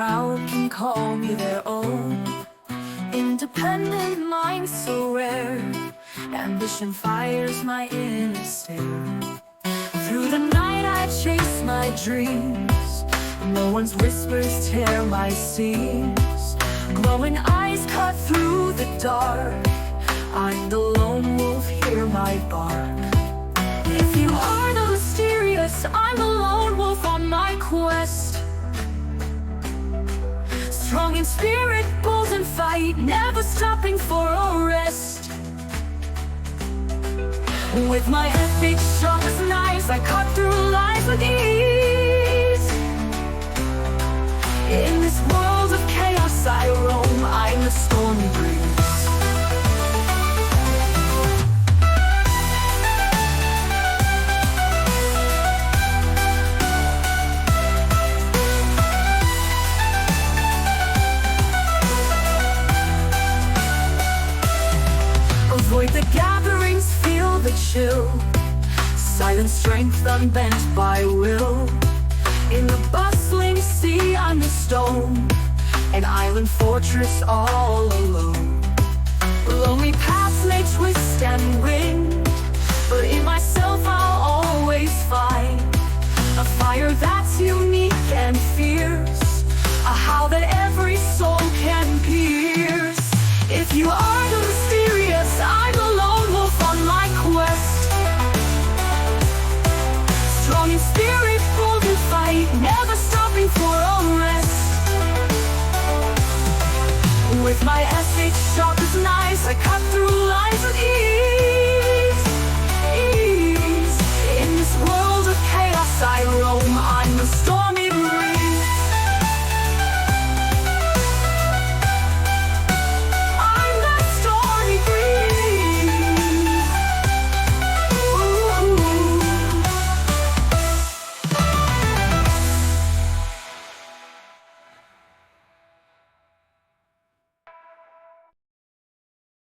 crowd can call me their own. Independent mind so rare, ambition fires my inner stare. Through the night I chase my dreams, no one's whispers tear my seams. Glowing eyes cut through the dark, I'm the lone wolf, hear my bark. If you are the mysterious, I'm the lone wolf on my quest. Strong in spirit, bold in fight, never stopping for a rest. With my epic sharp as knives, I cut through lies with ease. In this world of chaos I roam, I'm the stormy breeze. Avoid the gatherings, feel the chill. Silent strength unbent by will. In the bustling sea I'm the stone, an island fortress all alone. Lonely paths may twist and wind, but in myself I'll always find a fire that's unique and fierce, a howl that every soul can pierce. If you are the mysterious, I'm the lone wolf on my quest. Strong in spirit, bold in fight, never stopping for a rest. With my ethics sharp as knives, I cut through lines with ease.